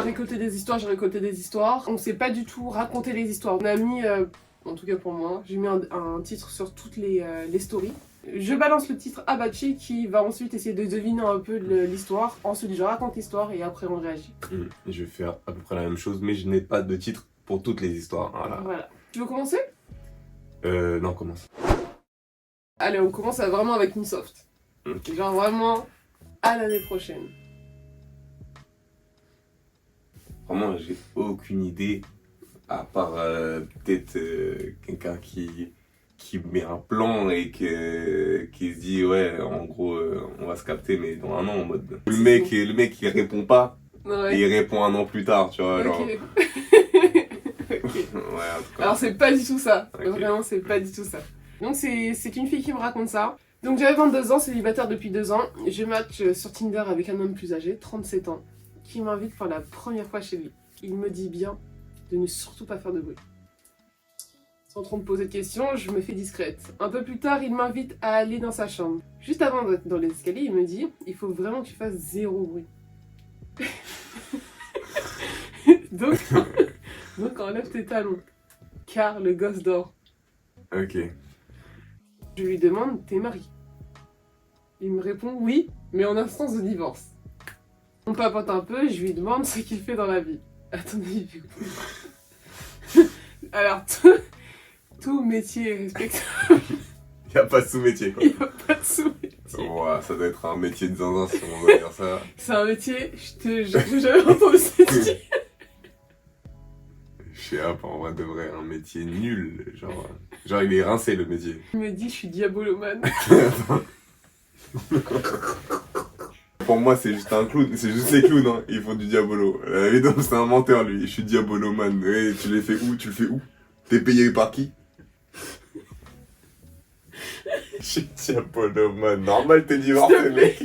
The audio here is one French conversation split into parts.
récolté des histoires. On sait pas du tout raconter les histoires. On a mis, en tout cas pour moi, j'ai mis un titre sur toutes les stories. Je balance le titre à Bachi qui va ensuite essayer de deviner un peu l'histoire. Ensuite, je raconte l'histoire et après on réagit. Je vais faire à peu près la même chose, mais je n'ai pas de titre pour toutes les histoires. Voilà. Tu veux commencer? Non, commence. Allez, on commence vraiment avec une soft. Okay. Genre vraiment à l'année prochaine. Vraiment, j'ai aucune idée, à part peut-être quelqu'un qui met un plan et qui se dit ouais, en gros, on va se capter, mais dans un an en mode. Le mec il répond pas, Ouais. et il répond un an plus tard, tu vois. Genre... Ok. Ok. Ouais, en tout cas. Alors c'est pas du tout ça. Ok. Vraiment, c'est pas du tout ça. Donc c'est une fille qui me raconte ça. Donc j'avais 22 ans, célibataire depuis 2 ans. Je match sur Tinder avec un homme plus âgé, 37 ans, qui m'invite pour la première fois chez lui. Il me dit bien de ne surtout pas faire de bruit. Sans trop me poser de questions, je me fais discrète. Un peu plus tard, il m'invite à aller dans sa chambre. Juste avant d'être dans les escaliers, il me dit « Il faut vraiment que tu fasses 0 bruit. » donc enlève tes talons, car le gosse dort. Ok. Je lui demande « T'es marié ?» Il me répond « Oui, mais en instance de divorce. » On papote un peu, je lui demande ce qu'il fait dans la vie. À ton avis, il fait quoi? Alors, tout métier est respectable. Y a pas de sous-métier, quoi. Il n'y a pas de sous-métier. Ouais, ça doit être un métier de zinzin si on va dire ça. C'est un métier, j'ai jamais entendu cette métier. Je sais pas, en vrai de vrai, un métier nul. Genre il est rincé le métier. Il me dit je suis diabolomane. Pour moi, c'est juste un clown, c'est juste les clowns, hein. Ils font du diabolo. Évidemment, c'est un menteur, lui. Je suis diabolomane. Ouais, tu les fais où? Tu le fais où? T'es payé par qui? Je suis diabolomane. Normal, t'es divorcé, mec.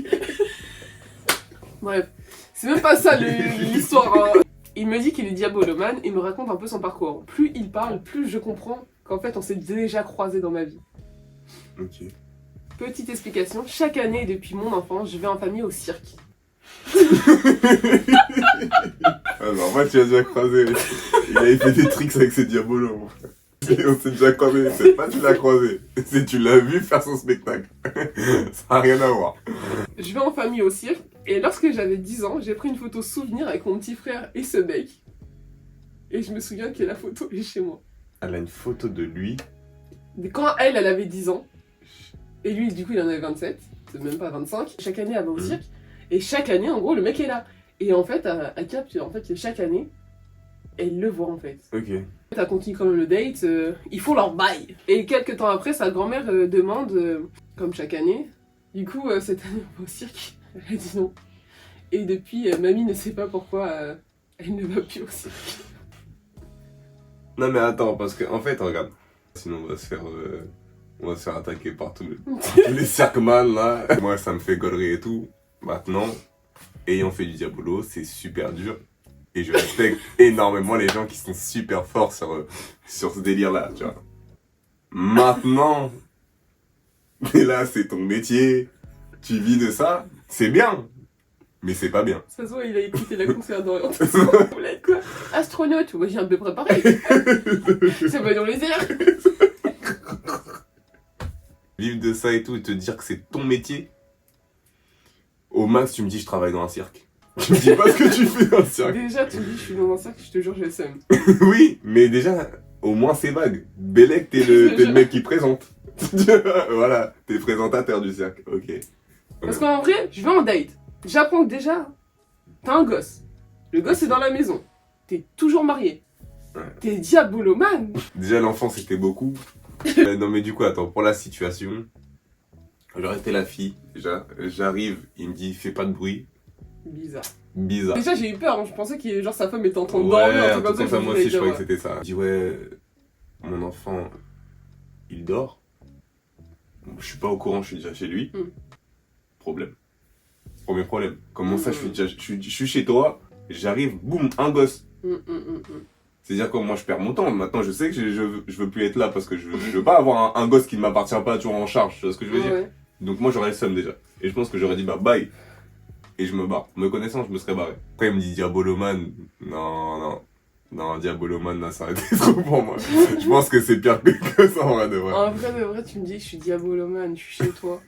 Bref, c'est même pas ça l'histoire. Hein. Il me dit qu'il est diabolomane et me raconte un peu son parcours. Plus il parle, plus je comprends qu'en fait on s'est déjà croisés dans ma vie. Ok. Petite explication, chaque année depuis mon enfance, je vais en famille au cirque. Alors, moi, tu as déjà croisé. Il avait fait des tricks avec ses diabolos. On s'est déjà croisé. C'est pas tu l'as croisé, c'est tu l'as vu faire son spectacle. Ça n'a rien à voir. Je vais en famille au cirque et lorsque j'avais 10 ans, j'ai pris une photo souvenir avec mon petit frère et ce mec. Et je me souviens que la photo est chez moi. Elle a une photo de lui. Quand elle avait 10 ans, et lui, du coup, il en avait 27, c'est même pas 25. Chaque année, elle va au cirque, et chaque année, en gros, le mec est là. Et en fait, elle capte en fait, que chaque année, elle le voit, en fait. Ok. Elle continue quand même le date, ils font leur bail. Et quelques temps après, sa grand-mère demande, comme chaque année, du coup, cette année, on va au cirque. Elle dit non. Et depuis, mamie ne sait pas pourquoi elle ne va plus au cirque. Non mais attends, parce que en fait, regarde. Sinon, on va se faire attaquer par tous les cirqueman là. Moi, ça me fait gaulerie et tout. Maintenant, ayant fait du diabolo, c'est super dur. Et je respecte énormément les gens qui sont super forts sur ce délire-là, tu vois. Maintenant, mais là, c'est ton métier. Tu vis de ça, c'est bien. Mais c'est pas bien. Ça se voit, il a écouté la conseillère d'orientation. Vous voulez être quoi? Astronaute? Moi, j'ai un peu préparé. Ça va dans les airs. Vivre de ça et tout, et te dire que c'est ton métier. Au max, tu me dis je travaille dans un cirque. Tu me dis pas ce que tu fais dans le cirque. Déjà, tu me dis, je suis dans un cirque, je te jure, j'ai le seum. Oui, mais déjà, au moins c'est vague. Bellec, t'es le mec qui présente. Voilà, t'es présentateur du cirque, ok. Parce qu'en vrai, je vais en date. J'apprends que déjà, t'as un gosse. Le gosse est dans la maison. T'es toujours marié. Ouais. T'es diabolomane. Déjà, l'enfant, c'était beaucoup. Non, mais du coup, attends, pour la situation, j'aurais été la fille, déjà. J'arrive, il me dit, fais pas de bruit. Bizarre. Bizarre. Déjà, j'ai eu peur. Hein. Je pensais que genre, sa femme était en train de Ouais, dormir. un truc comme ça, je moi me aussi, disais, je croyais ouais. que c'était ça. Il dit, ouais, mon enfant, il dort. Je suis pas au courant, je suis déjà chez lui. Problème. Premier problème. Comment ça, je suis chez toi, j'arrive, boum, un gosse. C'est-à-dire que moi, je perds mon temps. Maintenant, je sais que je veux plus être là parce que je veux pas avoir un gosse qui ne m'appartient pas toujours en charge. Tu vois ce que je veux dire? Ouais. Donc moi, j'aurais le seum déjà. Et je pense que j'aurais dit, bah, bye. et je me barre. Me connaissant, je me serais barré. Après, il me dit Diabolomane. Non, Diabolomane, là, ça aurait été trop pour moi. Je pense que c'est pire que ça, en vrai de vrai. En vrai de vrai, tu me dis que je suis diabolomane, je suis chez toi.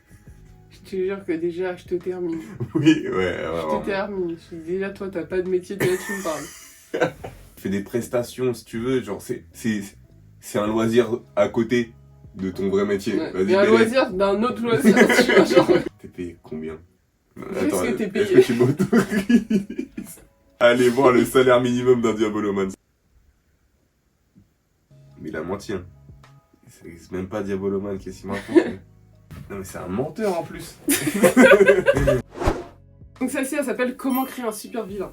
Je te jure que déjà, je te termine. Oui, ouais, Je te termine. Je dis déjà, toi, t'as pas de métier, déjà, tu me parles. Fais des prestations, si tu veux. Genre, c'est un loisir à côté de ton vrai métier. Ouais. Vas-y, Et un loisir d'un autre loisir, tu vois, genre. T'es payé combien? Qu'est-ce que t'es payé? Est-ce que tu m'autorises? Allez voir le salaire minimum d'un diabolomane. Mais il a menti, hein. C'est même pas diabolomane, qu'est-ce qu'il m'a raconté? Non mais c'est un menteur en plus. Donc celle-ci, elle s'appelle Comment créer un super vilain.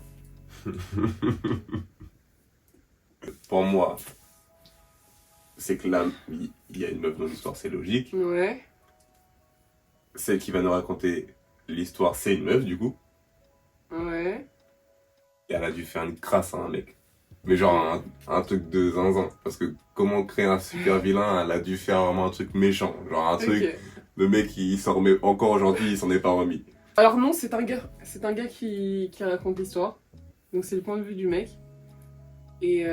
Pour moi, c'est que là, il y a une meuf dans l'histoire, c'est logique. Ouais. Celle qui va nous raconter l'histoire, c'est une meuf du coup. Ouais. Et elle a dû faire une crasse à un mec. Mais genre un truc de zinzin. Parce que comment créer un super vilain, elle a dû faire vraiment un truc méchant. Genre un truc, Ok. le mec il s'en remet encore aujourd'hui, il s'en est pas remis. Alors non, c'est un gars qui raconte l'histoire. Donc c'est le point de vue du mec. Et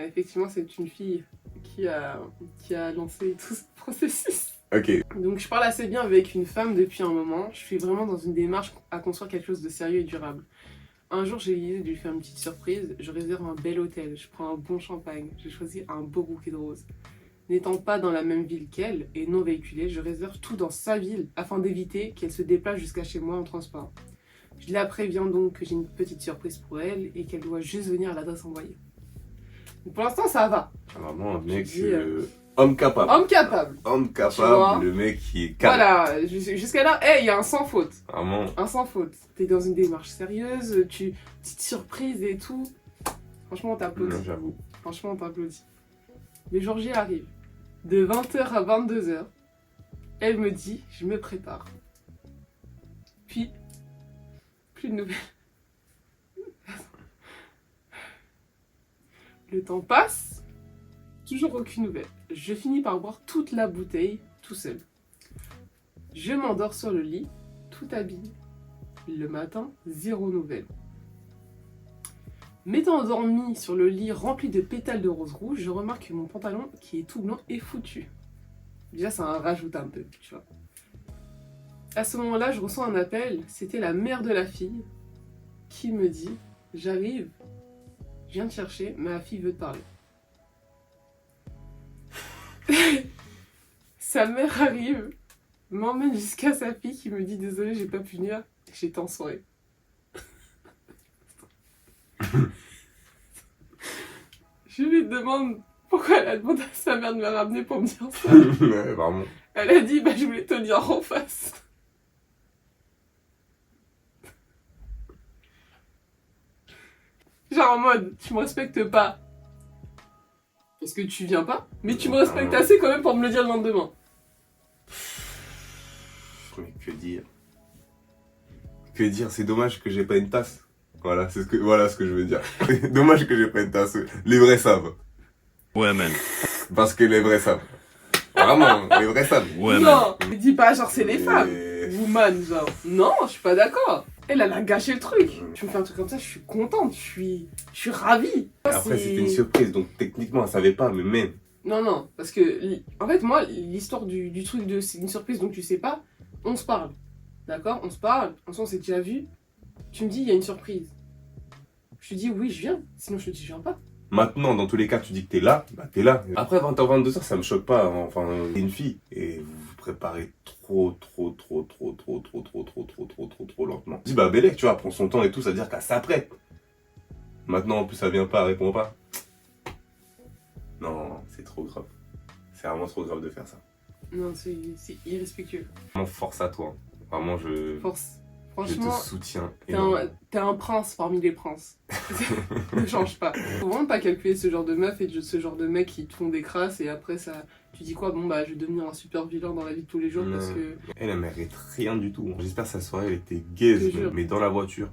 effectivement, c'est une fille qui a lancé tout ce processus. Ok. Donc je parle assez bien avec une femme depuis un moment. Je suis vraiment dans une démarche à construire quelque chose de sérieux et durable. Un jour, j'ai l'idée de lui faire une petite surprise. Je réserve un bel hôtel, je prends un bon champagne, j'ai choisi un beau bouquet de roses. N'étant pas dans la même ville qu'elle et non véhiculée, je réserve tout dans sa ville afin d'éviter qu'elle se déplace jusqu'à chez moi en transport. Je la préviens donc que j'ai une petite surprise pour elle et qu'elle doit juste venir à l'adresse envoyée. Donc pour l'instant, ça va. Vraiment un mec, dis, homme capable. Homme capable. Homme Tu vois. capable, le mec qui est calme. Voilà, jusqu'à là, il y a un sans faute. Vraiment. Un sans faute. T'es dans une démarche sérieuse, petite surprise et tout. Franchement, on t'applaudit. Non, j'avoue. Franchement, on t'applaudit. Le jour J arrive. De 20h à 22h. Elle me dit, je me prépare. Puis, plus de nouvelles. Le temps passe. Toujours aucune nouvelle. Je finis par boire toute la bouteille, tout seul. Je m'endors sur le lit, tout habillé. Le matin, zéro nouvelle. M'étant endormi sur le lit rempli de pétales de rose rouge, je remarque que mon pantalon, qui est tout blanc, est foutu. Déjà, ça en rajoute un peu, tu vois. À ce moment-là, je reçois un appel. C'était la mère de la fille qui me dit « J'arrive, je viens te chercher, ma fille veut te parler. » Sa mère arrive, m'emmène jusqu'à sa fille qui me dit « Désolée, j'ai pas pu venir, j'étais en soirée. » Je lui demande pourquoi elle a demandé à sa mère de me ramener pour me dire ça. Ouais, vraiment. Elle a dit, je voulais te le dire en face. Genre en mode, tu me respectes pas. Parce que tu viens pas, mais tu me respectes assez quand même pour me le dire le lendemain. Mais que dire? Que dire? C'est dommage que j'ai pas une tasse. Voilà, ce que je veux dire. Dommage que j'ai pas une tasse. Les vrais savent. Ouais, man. Parce que les vrais savent. Vraiment, les vrais savent. Ouais, man. Non, mais dis pas genre c'est les Et- femmes. Woman, genre. Non, je suis pas d'accord. Elle a gâché le truc. Tu me fais un truc comme ça, je suis contente, je suis ravie. Après, c'était une surprise, donc techniquement, elle savait pas, mais même. Non, parce que, en fait, moi, l'histoire du truc de c'est une surprise, donc tu sais pas, on se parle. D'accord? On se parle, ensemble on s'est déjà vu. Tu me dis, il y a une surprise. Je te dis, oui, je viens. Sinon, je te dis, je viens pas. Maintenant, dans tous les cas, tu dis que t'es là, bah t'es là. Après 20h, 22h, ça me choque pas. Hein. Enfin, t'es une fille. Et vous vous préparez trop lentement. Je dis, bah Bélec, tu vois, prend son temps et tout, ça veut dire qu'elle s'apprête. Maintenant, en plus, ça vient pas, elle répond pas. Non, c'est trop grave. C'est vraiment trop grave de faire ça. Non, c'est irrespectueux. Vraiment, force à toi. Vraiment, Force. je te Franchement, soutiens. t'es un prince parmi les princes. Ne change pas. Faut vraiment pas calculer ce genre de meuf et ce genre de mecs qui te font des crasses et après ça, tu dis quoi? Bon bah je vais devenir un super vilain dans la vie de tous les jours parce que... Elle mérite rien du tout. J'espère que sa soirée, elle était gaze, Je te jure. mais dans la voiture.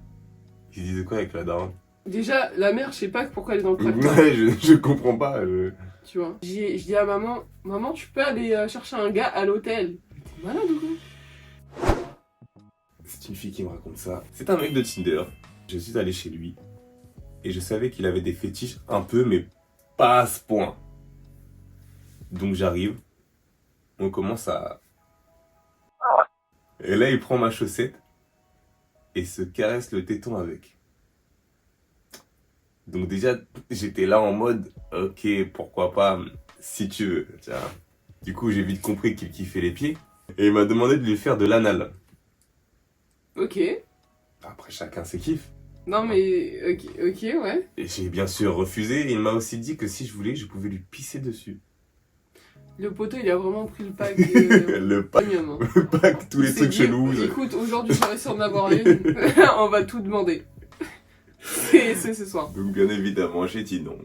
Ils disaient quoi avec la daronne? Déjà, la mère, je sais pas pourquoi elle est dans le tracteur. Ouais, je comprends pas. Tu vois. Je dis à maman, tu peux aller chercher un gars à l'hôtel. Mais t'es malade ou quoi? C'est une fille qui me raconte ça. C'est un mec de Tinder. Je suis allé chez lui. Et je savais qu'il avait des fétiches un peu, mais pas à ce point. Donc j'arrive. On commence à... Et là, il prend ma chaussette. Et se caresse le téton avec. Donc déjà, j'étais là en mode, ok, pourquoi pas, si tu veux. Tiens. Du coup, j'ai vite compris qu'il kiffait les pieds. Et il m'a demandé de lui faire de l'anal. Ok. Après, chacun ses kiffs. Non mais, ok, ouais. Et j'ai bien sûr refusé. Et il m'a aussi dit que si je voulais, je pouvais lui pisser dessus. Le poteau, il a vraiment pris le pack. Le pack, premium, hein. le pack, tous les Il s'est trucs dit, chelous. Écoute, aujourd'hui, j'ai réussi à en avoir une. On va tout demander. C'est ce soir. Donc bien évidemment, j'ai dit non.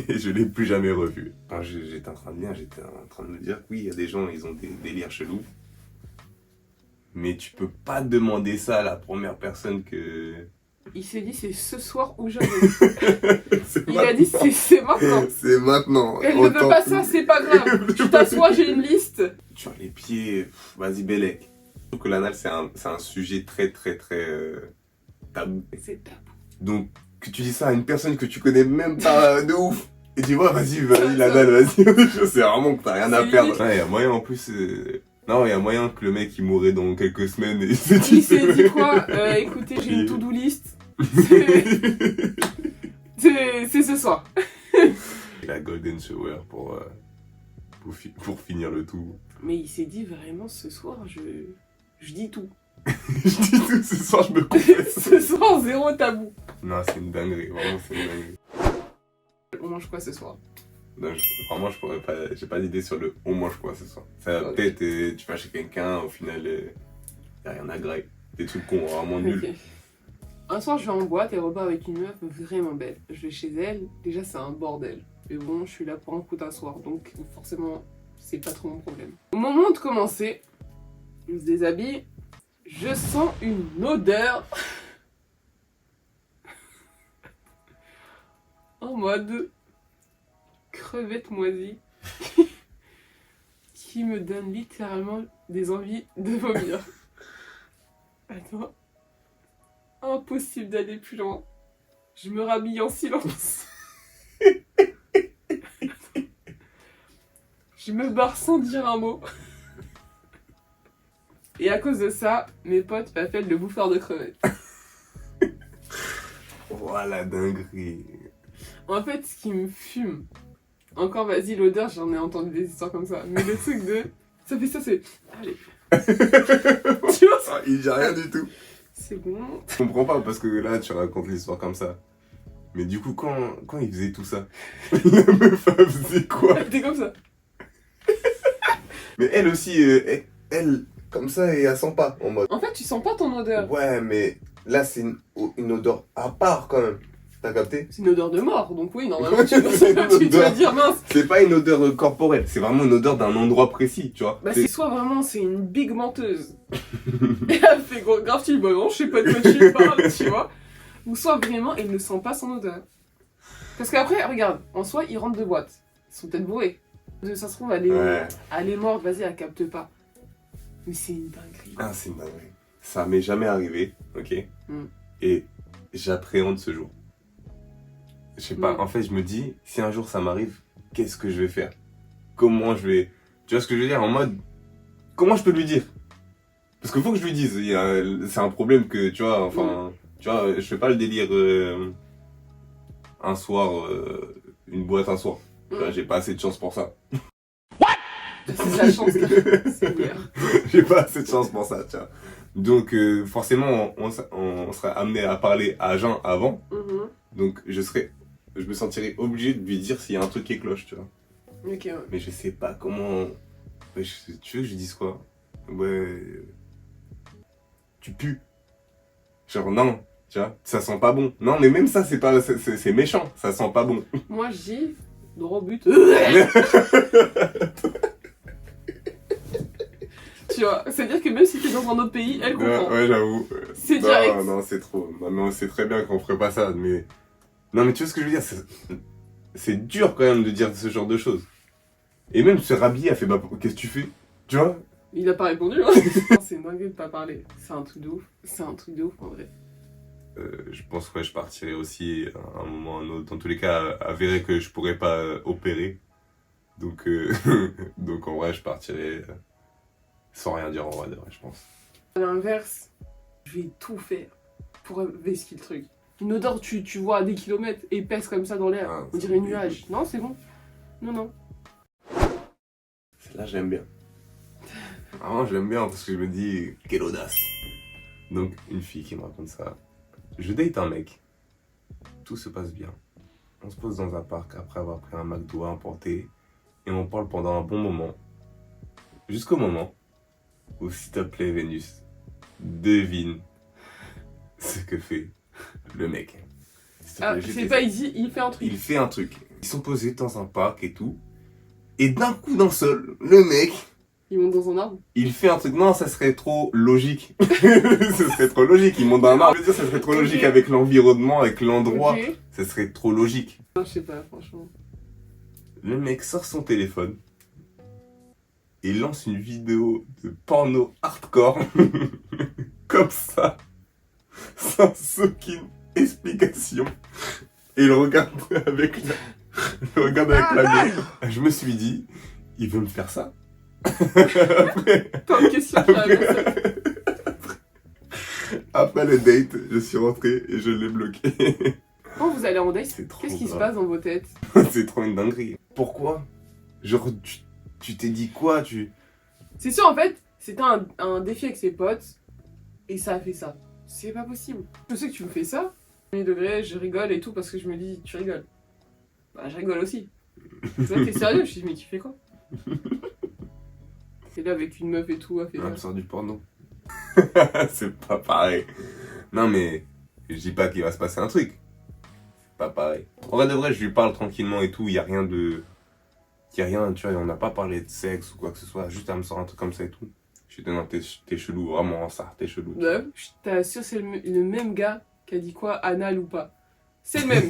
Et je l'ai plus jamais revu. Quand j'étais en train de lire, j'étais en train de me dire, oui, il y a des gens, ils ont des délires chelous. Mais tu peux pas demander ça à la première personne que... Il s'est dit, c'est ce soir ou jamais. Il a dit, c'est maintenant. C'est maintenant. Elle ne veut pas ça, c'est pas grave. Tu t'assois, j'ai une liste. Tu as les pieds, vas-y Bélec. Je trouve que l'anal, c'est un sujet très tabou. C'est tabou. Donc, que tu dis ça à une personne que tu connais même pas de ouf. Et tu vois, vas-y, l'anal, vas-y. C'est vraiment que t'as rien à perdre. Il y a moyen en plus... Non, il y a moyen que le mec il mourrait dans quelques semaines. Et il s'est dit quoi écoutez, j'ai une to-do list. C'est ce soir. La golden shower pour finir le tout. Mais il s'est dit vraiment ce soir, je dis tout. Je dis tout, ce soir je me confesse. Ce soir, zéro tabou. Non, c'est une dinguerie, vraiment c'est une dinguerie. On mange quoi ce soir? Non, vraiment, je pourrais pas. J'ai pas d'idée sur le on mange quoi ce soir. Ça va peut-être, tu vas chez quelqu'un, au final, y'a rien à grailler. Des trucs cons, vraiment nuls. Okay. Un soir, je vais en boîte et repars avec une meuf vraiment belle. Je vais chez elle, déjà c'est un bordel. Mais bon, je suis là pour un coup d'un soir, donc forcément, c'est pas trop mon problème. Au moment de commencer, on se déshabille, je sens une odeur. En mode crevette moisie qui me donne littéralement des envies de vomir. Attends. Impossible d'aller plus loin. Je me rhabille en silence. Je me barre sans dire un mot. Et à cause de ça, mes potes m'appellent le bouffeur de crevettes. Voilà, dinguerie. En fait, ce qui me fume, encore vas-y, l'odeur, j'en ai entendu des histoires comme ça, mais le truc de... Ça fait ça, c'est... Allez. Tu vois ça? Il dit rien du tout. C'est bon. Je comprends pas, parce que là, tu racontes l'histoire comme ça. Mais du coup, quand il faisait tout ça, la meuf, elle faisait quoi? Elle était comme ça. Mais elle aussi, elle, comme ça, et elle sent pas, en mode... En fait, tu sens pas ton odeur. Ouais, mais là, c'est une odeur à part, quand même. T'as capté? C'est une odeur de mort, donc oui, normalement, tu vas dire mince. C'est pas une odeur corporelle, c'est vraiment une odeur d'un endroit précis, tu vois. Bah, c'est soit vraiment, c'est une big menteuse. Et elle fait grave, tu bah non, je sais pas de quoi tu parles, tu vois. Ou soit vraiment, elle ne sent pas son odeur. Parce qu'après, regarde, en soi, ils rentrent de boîte. Ils sont peut-être bourrés. Ça se trouve, elle est morte, vas-y, elle capte pas. Mais c'est une dinguerie. Ah, c'est une dinguerie. Ça m'est jamais arrivé, ok? Et j'appréhende ce jour. Je sais pas, en fait, je me dis, si un jour ça m'arrive, qu'est-ce que je vais faire? Comment je vais... Tu vois ce que je veux dire? En mode, comment je peux lui dire? Parce qu'il faut que je lui dise, c'est un problème que, tu vois, enfin... Tu vois, je fais pas le délire un soir, une boîte un soir. J'ai pas assez de chance pour ça. C'est la chance, c'est clair. J'ai pas assez de chance pour ça, tu vois. Donc, forcément, on serait amené à parler à Jean avant. Donc, je me sentirais obligé de lui dire s'il y a un truc qui cloche, tu vois. Ok, ouais. Mais je sais pas comment... Ouais, tu veux que je dise quoi? Ouais... Tu pues. Genre, non, tu vois, ça sent pas bon. Non, mais même ça, c'est méchant, ça sent pas bon. Moi, je dis, gros but. Tu vois, c'est-à-dire que même si t'es dans un autre pays, elle comprend. Ouais, j'avoue. C'est direct. Non, c'est trop. Non, mais on sait très bien qu'on ferait pas ça, mais... Non, mais tu vois ce que je veux dire? C'est dur quand même de dire ce genre de choses. Et même se rhabiller, elle fait, bah, qu'est-ce que tu fais? Tu vois? Il a pas répondu, hein. C'est une dinguerie de pas parler. C'est un truc de ouf. C'est un truc de ouf, en vrai. Je pense que je partirai aussi à un moment ou à un autre. Dans tous les cas, avéré que je pourrais pas opérer. Donc, donc en vrai, je partirai sans rien dire en vrai, de vrai, je pense. À l'inverse, je vais tout faire pour vesquer le truc. Une odeur, tu vois à des kilomètres, épaisse comme ça dans l'air. Ah, On dirait un nuage. Non, c'est bon. Non, non. Celle-là, j'aime bien. Vraiment, je l'aime bien parce que je me dis, quelle audace. Donc, une fille qui me raconte ça. Je date un mec. Tout se passe bien. On se pose dans un parc après avoir pris un McDo à emporter. Et on parle pendant un bon moment. Jusqu'au moment où, s'il te plaît, Vénus, devine ce que fait le mec. S'il te plaît, Ah, je c'est t'ai- pas, il fait un truc. Il fait un truc. Ils sont posés dans un parc et tout. Et d'un coup, d'un seul, le mec, Ils montent dans un arbre. il fait un truc. Non, ça serait trop logique. Ce serait trop logique. Il monte dans un arbre. Je veux dire, ça serait trop Ok. logique avec l'environnement, avec l'endroit. Ok. Ça serait trop logique. Non, je sais pas, franchement. Le mec sort son téléphone et lance une vidéo de porno hardcore. Comme ça. Sans aucune explication. Et il regarde avec la gueule. Je me suis dit, il veut me faire ça. Après, Pas de question qui arrive. après le date, je suis rentré et je l'ai bloqué. Quand vous allez en date, C'est trop qu'est-ce qui se grave. passe dans vos têtes? C'est trop une dinguerie. Pourquoi? Genre, tu t'es dit quoi? C'est sûr, en fait, c'était un défi avec ses potes et ça a fait ça. C'est pas possible. Je sais que tu me fais ça. Premier degré, je rigole et tout parce que je me dis, tu rigoles. Bah, je rigole aussi. Toi, t'es sérieux? Je dis, mais tu fais quoi? T'es là avec une meuf et tout, à faire. Elle me sort du porno. C'est pas pareil. Non, mais je dis pas qu'il va se passer un truc. C'est pas pareil. En vrai de vrai, je lui parle tranquillement et tout. Il y a rien de. Il y a rien, tu vois, on n'a pas parlé de sexe ou quoi que ce soit. Juste, elle me sort un truc comme ça et tout. Je dis, non, t'es chelou, vraiment, ça, t'es chelou. Ouais, je t'assure, c'est le même gars qui a dit quoi, anal ou pas. C'est le même.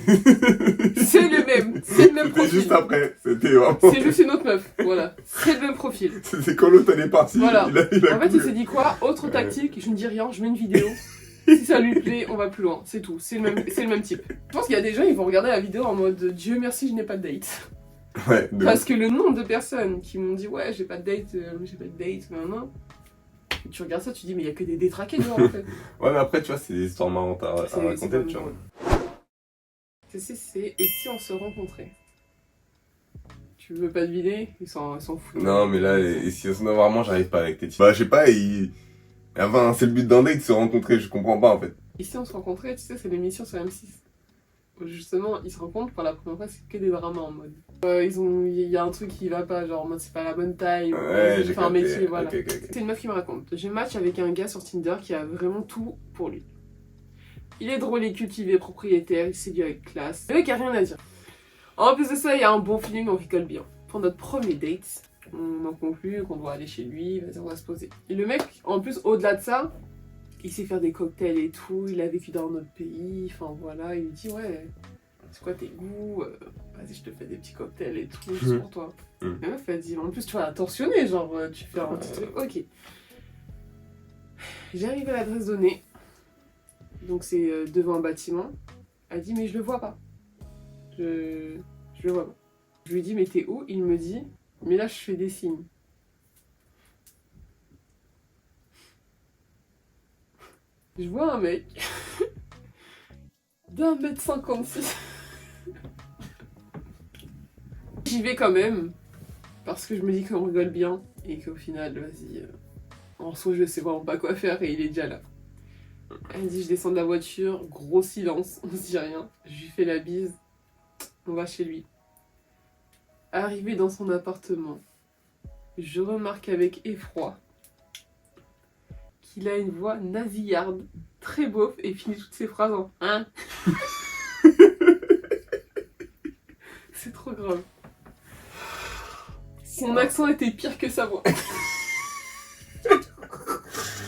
C'est le même. C'est le même C'était profil. juste après. C'était vraiment. C'est juste une autre meuf. Voilà. C'est le même profil. C'était quand l'autre elle est partie. Voilà. Il a En fait, il couru. s'est dit quoi? Autre Ouais. tactique, je ne dis rien, je mets une vidéo. Si ça lui plaît, on va plus loin. C'est tout. C'est le même type. Je pense qu'il y a des gens, ils vont regarder la vidéo en mode Dieu merci, je n'ai pas de date. Ouais, de Parce que le nombre de personnes qui m'ont dit ouais, j'ai pas de date, non. Tu regardes ça, tu dis mais il y a que des détraqués dehors en fait. Ouais, mais après, tu vois, c'est des histoires marrantes à C'est raconter, tu pas vois. C'est et si on se rencontrait? Tu veux pas deviner? Ils s'en foutent. Non, mais là, et si non, vraiment, j'arrive pas avec tes types. Bah, je sais pas, enfin, c'est le but d'un date, se rencontrer, je comprends pas en fait. Et si on se rencontrait, tu sais, c'est l'émission sur M6. Où justement, ils se rencontrent pour la première fois, c'est que des dramas en mode. Il y a un truc qui va pas, genre en mode c'est pas la bonne taille, ou Ouais, j'ai j'ai fait un capté. métier, voilà. Ok. C'est une meuf qui me raconte. J'ai match avec un gars sur Tinder qui a vraiment tout pour lui. Il est drôle, il est cultivé, propriétaire, il séduit avec classe. Le mec a rien à dire. En plus de ça, il y a un bon feeling, on rigole bien. Pour notre premier date, on en conclut qu'on doit aller chez lui, vas-y, on va se poser. Et le mec, en plus, au-delà de ça, il sait faire des cocktails et tout, il a vécu dans notre pays, enfin voilà, il me dit ouais, c'est quoi tes goûts, vas-y je te fais des petits cocktails et tout, juste pour toi. Mhm. La meuf elle dit, en plus tu vas attentionner, genre tu fais un petit truc, ok. J'arrive à l'adresse donnée, donc c'est devant un bâtiment, elle dit mais je le vois pas, je le vois pas. Je lui dis mais t'es où? Il me dit, mais là je fais des signes. Je vois un mec d'1m56. J'y vais quand même, parce que je me dis qu'on rigole bien, et qu'au final, vas-y, en soi je sais vraiment pas quoi faire, et il est déjà là. Elle me dit, je descends de la voiture, gros silence, on se dit rien. Je lui fais la bise, on va chez lui. Arrivé dans son appartement, je remarque avec effroi qu'il a une voix nasillarde, très beauf, et finit toutes ses phrases en « hein ». C'est trop grave. Son accent était pire que sa voix.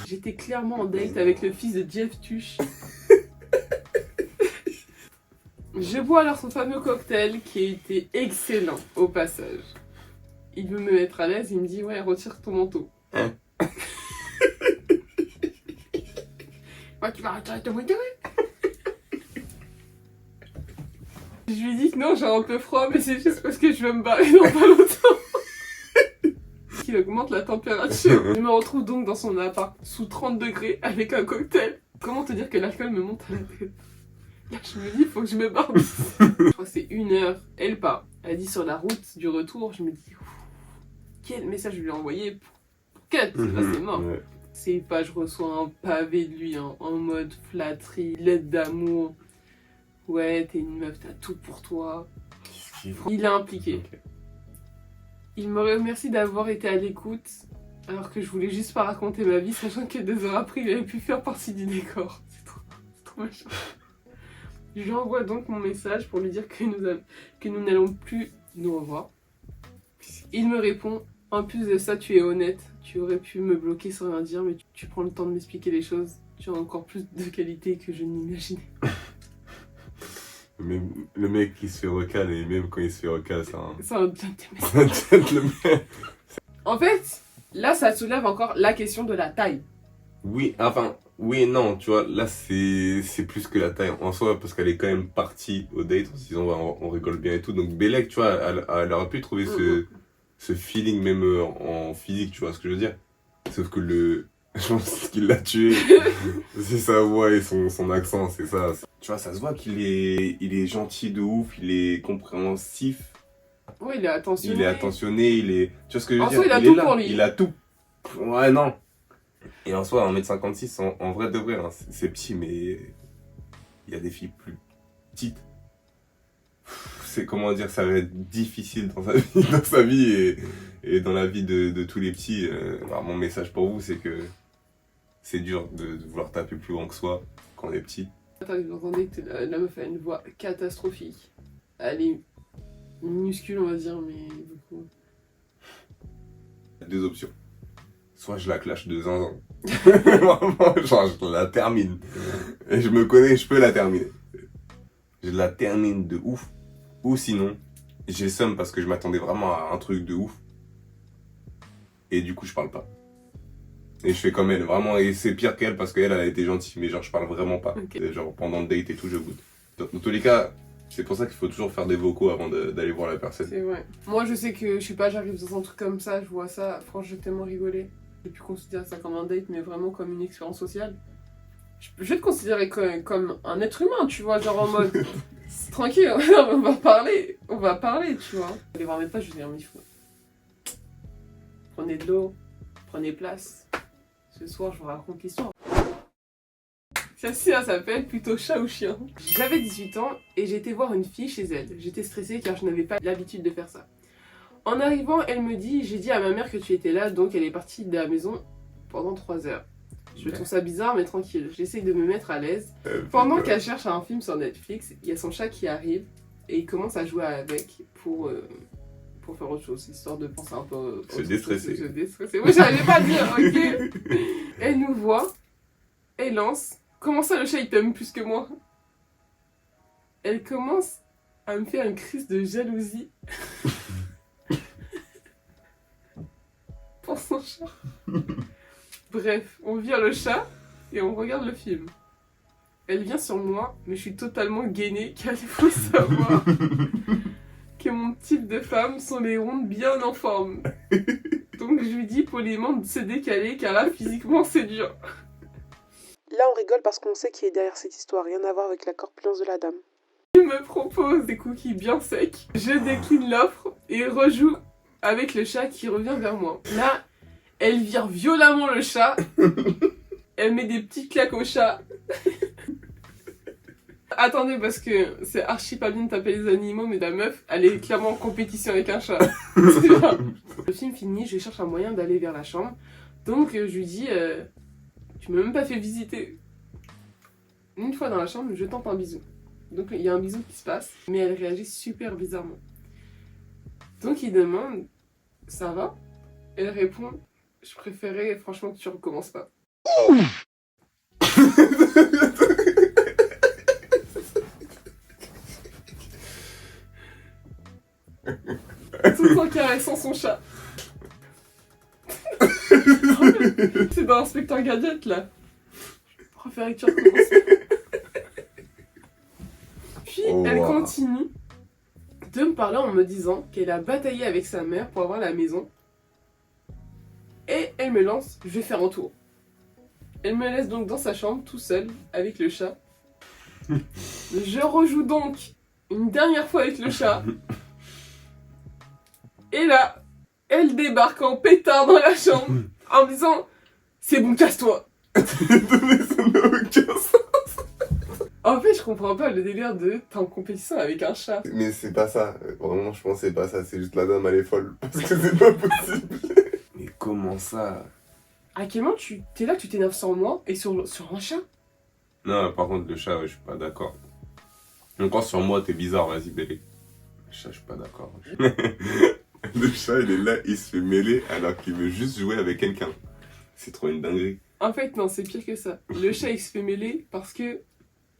J'étais clairement en date avec le fils de Jeff Tuch. Je bois alors son fameux cocktail qui était excellent au passage. Il veut me mettre à l'aise, il me dit « ouais, retire ton manteau ». Ouais, tu vas arrêter de me dire. Je lui dis que non, j'ai un peu froid, mais c'est juste parce que je veux me barrer dans pas longtemps. Il augmente la température. Je me retrouve donc dans son appart, sous 30 degrés, avec un cocktail. Comment te dire que l'alcool me monte à la tête? Là, je me dis, faut que je me barre d'ici. Je crois que c'est 1 heure, elle part. Elle dit sur la route du retour, je me dis, quel message je lui ai envoyé pour cut, là c'est mort. Ouais. C'est pas, je reçois un pavé de lui, hein, en mode flatterie, lettre d'amour. Ouais, t'es une meuf, t'as tout pour toi. Qu'est-ce qu'il Il est impliqué. Ok. Il me remercie d'avoir été à l'écoute, alors que je voulais juste pas raconter ma vie, sachant que 2 heures après, il avait pu faire partie du décor. C'est trop machin. Je lui envoie donc mon message pour lui dire que nous n'allons plus nous revoir. Il me répond, en plus de ça, tu es honnête. Tu aurais pu me bloquer sans rien dire, mais tu prends le temps de m'expliquer les choses. Tu as encore plus de qualité que je n'imaginais. Mais le mec qui se fait recal, et même quand il se fait recal, c'est C'est un gentleman. un gentleman. En fait, là, ça soulève encore la question de la taille. Oui, enfin, oui et non, tu vois, là c'est plus que la taille en soi, parce qu'elle est quand même partie au date en se disant on rigole bien et tout. Donc Bélec, tu vois, elle aurait pu trouver ce feeling même en physique, tu vois ce que je veux dire. Sauf que je pense qu'il l'a tué, c'est sa voix et son accent, c'est ça. Tu vois, ça se voit qu'il il est gentil de ouf, il est compréhensif, Oui, il est attentionné. il est attentionné, il est... Tu vois ce que je veux En dire, soi, il a est tout là, pour lui. il a tout. Ouais, non. Et en soi, 1m56, en vrai de vrai, hein, c'est petit, mais il y a des filles plus petites. C'est comment dire, ça va être difficile dans sa vie et dans la vie de tous les petits. Alors, mon message pour vous, c'est que c'est dur de vouloir taper plus grand que soi quand on est petit. Attends, vous entendez que la meuf a une voix catastrophique. Elle est minuscule, on va dire, mais beaucoup. Il y a 2 options. Soit je la clash de zinzin. Vraiment, genre je la termine. Et je me connais, je peux la terminer. Je la termine de ouf. Ou sinon, j'ai le seum parce que je m'attendais vraiment à un truc de ouf. Et du coup, je parle pas. Et je fais comme elle, vraiment. Et c'est pire qu'elle parce qu'elle, elle a été gentille. Mais genre, je parle vraiment pas. Ok. Et genre, pendant le date et tout, je goûte. Dans tous les cas, c'est pour ça qu'il faut toujours faire des vocaux avant d'aller voir la personne. C'est vrai. Moi, je sais que je suis pas, j'arrive dans un truc comme ça, je vois ça, franchement, j'ai tellement rigolé. J'ai pu considérer ça comme un date, mais vraiment comme une expérience sociale. Je vais te considérer comme un être humain, tu vois, genre en mode tranquille, on va parler, tu vois. Allez voir mes pages, je vais dire, mais il faut. Prenez de l'eau, prenez place. Ce soir, je vous raconte l'histoire. Celle-ci, ça s'appelle plutôt chat ou chien. J'avais 18 ans et j'ai été voir une fille chez elle. J'étais stressée car je n'avais pas l'habitude de faire ça. En arrivant, elle me dit, j'ai dit à ma mère que tu étais là, donc elle est partie de la maison pendant 3 heures. Je trouve ça bizarre, mais tranquille. J'essaye de me mettre à l'aise. Pendant qu'elle cherche un film sur Netflix, il y a son chat qui arrive et il commence à jouer avec pour faire autre chose, histoire de penser un peu... Se déstresser. Se déstresser. Oui, j'arrivais pas à dire, ok. Elle nous voit, elle lance. Comment ça, le chat, il t'aime plus que moi? Elle commence à me faire une crise de jalousie. Pour son chat. Bref, on vire le chat et on regarde le film. Elle vient sur moi, mais je suis totalement gainée car il faut savoir que mon type de femme sont les rondes bien en forme. Donc je lui dis poliment de se décaler car là, physiquement, c'est dur. Là, on rigole parce qu'on sait qui est derrière cette histoire, rien à voir avec la corpulence de la dame. Il me propose des cookies bien secs. Je décline l'offre et rejoue avec le chat qui revient vers moi. Là, elle vire violemment le chat. Elle met des petites claques au chat. Attendez, parce que c'est archi pas bien de taper les animaux, mais la meuf, elle est clairement en compétition avec un chat. Le film fini, je cherche un moyen d'aller vers la chambre. Donc je lui dis, tu m'as même pas fait visiter. Une fois dans la chambre, je tente un bisou. Donc il y a un bisou qui se passe, mais elle réagit super bizarrement. Donc il demande, ça va? Elle répond, je préférais franchement que tu recommences pas. Tout en caressant son chat. C'est dans Inspecteur Gadget là. préférais que tu recommences. Puis Oh, elle wow. continue de me parler en me disant qu'elle a bataillé avec sa mère pour avoir la maison. Et elle me lance, je vais faire un tour. Elle me laisse donc dans sa chambre, tout seul, avec le chat. Je rejoue donc une dernière fois avec le chat. Et là, elle débarque en pétard dans la chambre en me disant c'est bon, casse-toi. Ça n'a aucun sens. En fait, je comprends pas le délire de t'es en compétition avec un chat. Mais c'est pas ça. Vraiment, je pense que c'est pas ça. C'est juste la dame, elle est folle. Parce que c'est pas possible. Mais comment ça? À quel moment t'es là, tu t'énerves sur moi et sur un chat? Non, par contre, le chat, ouais, je suis pas d'accord. Encore sur moi, t'es bizarre, vas-y, Bélé. Le chat, je suis pas d'accord. Le chat, il est là, il se fait mêler alors qu'il veut juste jouer avec quelqu'un. C'est trop une dinguerie. En fait, non, c'est pire que ça. Le chat, il se fait mêler parce que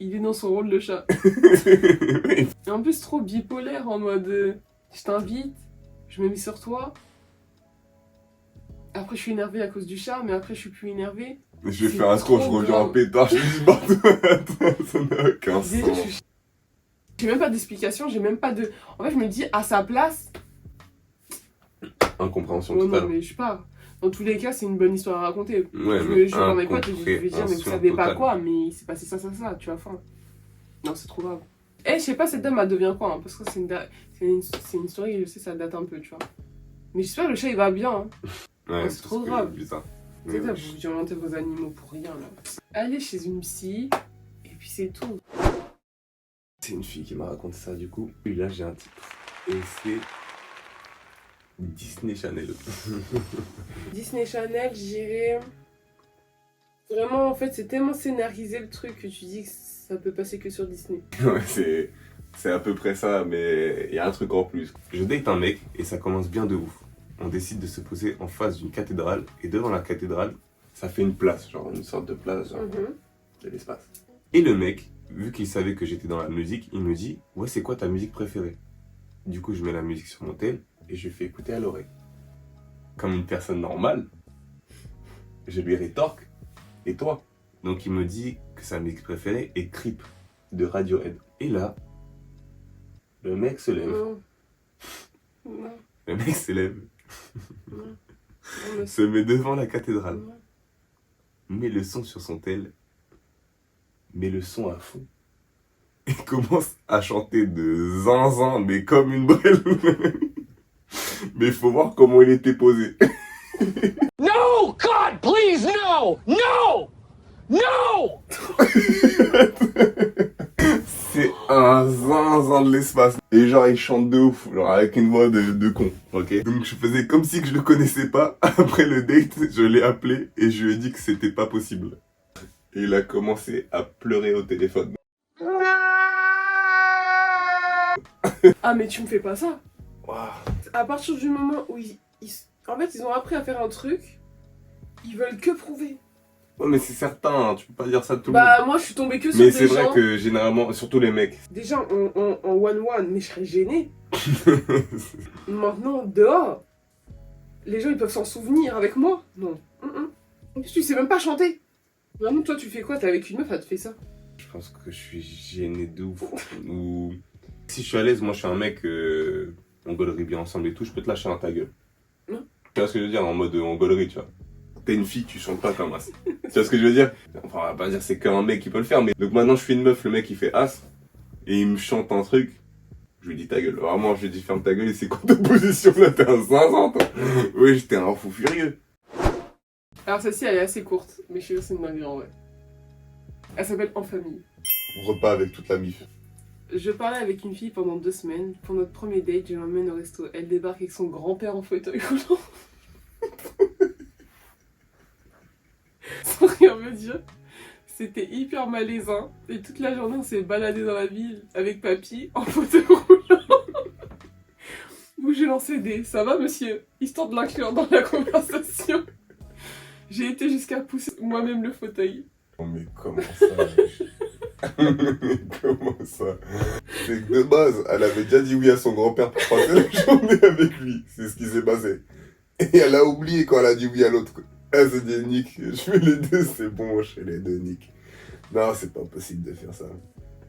il est dans son rôle de chat. Et en plus, trop bipolaire en mode je t'invite, je me mets sur toi. Après, je suis énervée à cause du chat, mais après, je suis plus énervée. Je vais C'est faire un scroll, je trop reviens en grave. pétard, je dis partout. Attends, ça n'a aucun Déjà, sens. j'ai même pas d'explication, j'ai même pas de. En fait, je me dis à sa place. Incompréhension Oh totale. non, mais je pars. Dans tous les cas, c'est une bonne histoire à raconter. Ouais, je mais me jure dans mes potes et je vais dire, mais vous incompréhension savez pas totale. quoi, mais il s'est passé ça, tu vois, enfin. Non, c'est trop grave. Eh, je sais pas, cette dame, elle devient quoi, hein, parce que c'est une story, je sais, ça date un peu, tu vois. Mais j'espère que le chat, il va bien, hein. Ouais, c'est parce trop que grave. Bizarre. C'est ça, vous violentez vos animaux pour rien, là. Allez chez une psy, et puis c'est tout. C'est une fille qui m'a raconté ça du coup. Et là j'ai un titre. Et c'est Disney Channel. Disney Channel, j'irais. Vraiment, en fait, c'est tellement scénarisé le truc que tu dis que ça peut passer que sur Disney. Ouais, c'est à peu près ça, mais il y a un truc en plus. Je date un mec et ça commence bien de ouf. On décide de se poser en face d'une cathédrale et devant la cathédrale, ça fait une place, genre une sorte de place, genre de l'espace. Et le mec, vu qu'il savait que j'étais dans la musique, il me dit « Ouais, c'est quoi ta musique préférée ?» Du coup, je mets la musique sur mon tel et je fais écouter à l'oreille. Comme une personne normale, je lui rétorque « Et toi ?» Donc il me dit que sa musique préférée est Creep de Radiohead. Et là, le mec se lève. Non. Non. Le mec se lève, Non. Non, mais se met devant la cathédrale, non. met le son sur son tel, met le son à fond et commence à chanter de zinzin, mais comme une brêle. Mais il faut voir comment il était posé. No, God, please, no! No! No! C'est un zinzin de l'espace. Et genre, il chante de ouf, genre avec une voix de con, ok? Donc je faisais comme si que je le connaissais pas. Après le date, je l'ai appelé et je lui ai dit que c'était pas possible. Et il a commencé à pleurer au téléphone. Ah, mais tu me fais pas ça. Waouh. À partir du moment où en fait, ils ont appris à faire un truc, ils veulent que prouver. Ouais, mais c'est certain, hein, tu peux pas dire ça de tout le Bah, moi, je suis tombée que monde. sur Mais des c'est vrai gens. que généralement, surtout les mecs. Déjà en one-one, mais je serais gênée. Maintenant, dehors, les gens, ils peuvent s'en souvenir avec moi. Non. En plus, tu sais même pas chanter. Vraiment, toi, tu fais quoi? T'es avec une meuf, elle te fait ça. Je pense que je suis gêné de ouf. Ou si je suis à l'aise, moi je suis un mec, on gaulerie bien ensemble et tout, je peux te lâcher un ta gueule. Non. Tu vois ce que je veux dire? En mode on gaulerie, tu vois. T'es une fille, tu chantes pas comme as. Tu vois ce que je veux dire? Enfin, on va pas dire que c'est qu'un mec qui peut le faire, mais donc maintenant je suis une meuf, le mec il fait as, et il me chante un truc, je lui dis ta gueule. Vraiment, je lui dis ferme ta gueule et c'est quoi ta position là? T'es un zinzin, toi? Oui, j'étais un fou furieux. Alors, celle-ci, elle est assez courte, mais je sais que c'est une dinguerie en vrai. Elle s'appelle En famille. Repas avec toute la mif. Je parlais avec une fille pendant 2 semaines. Pour notre premier date, je l'emmène au resto. Elle débarque avec son grand-père en fauteuil roulant. Sans rien me dire. C'était hyper malaisant. Et toute la journée, on s'est baladé dans la ville avec papy en fauteuil roulant. Où j'ai lancé des « Ça va, monsieur ?» histoire de l'inclure dans la conversation. J'ai été jusqu'à pousser moi-même le fauteuil. Oh mais comment ça? Comment ça? C'est que de base, elle avait déjà dit oui à son grand-père pour passer la journée avec lui. C'est ce qui s'est passé. Et elle a oublié quand elle a dit oui à l'autre. Elle s'est dit Nick, je fais les deux, c'est bon, je fais les deux, Nick. Non, c'est pas possible de faire ça.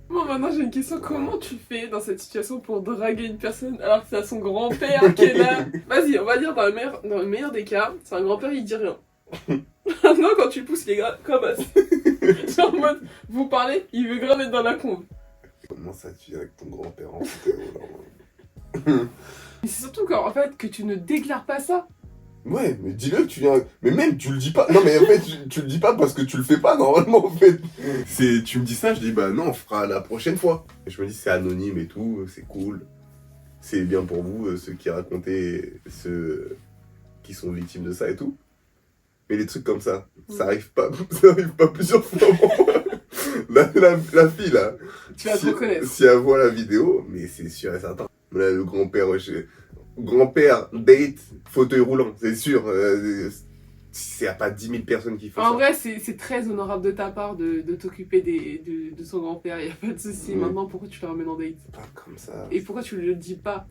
Bon, maintenant j'ai une question. Comment tu fais dans cette situation pour draguer une personne alors que c'est son grand-père qui est là? Vas-y, on va dire dans le meilleur des cas, c'est un grand-père, il dit rien. Maintenant, quand tu pousses les gars, comme ça. C'est en mode, vous parlez, il veut grave être dans la conve. Comment ça, tu viens avec ton grand-père en fauteuil roulant? Mais c'est surtout qu'en fait, que tu ne déclares pas ça. Ouais, mais dis-le que tu viens. Mais même, tu le dis pas. Non, mais en fait, tu le dis pas parce que tu le fais pas normalement, en fait. Tu me dis ça, je dis, bah non, on fera la prochaine fois. Et je me dis, c'est anonyme et tout, c'est cool. C'est bien pour vous, ceux qui racontaient, ceux qui sont victimes de ça et tout. Mais les trucs comme ça, ça arrive pas plusieurs fois pour moi. La fille, là. Tu vas te reconnaître. Si elle voit la vidéo, mais c'est sûr et certain. Là, le grand-père, grand-père, date, fauteuil roulant, c'est sûr. Il n'y a pas 10 000 personnes qui font ça. En vrai, c'est très honorable de ta part de t'occuper de son grand-père, il n'y a pas de souci. Maintenant, pourquoi tu le ramènes en date? Pas comme ça. Et pourquoi tu le dis pas?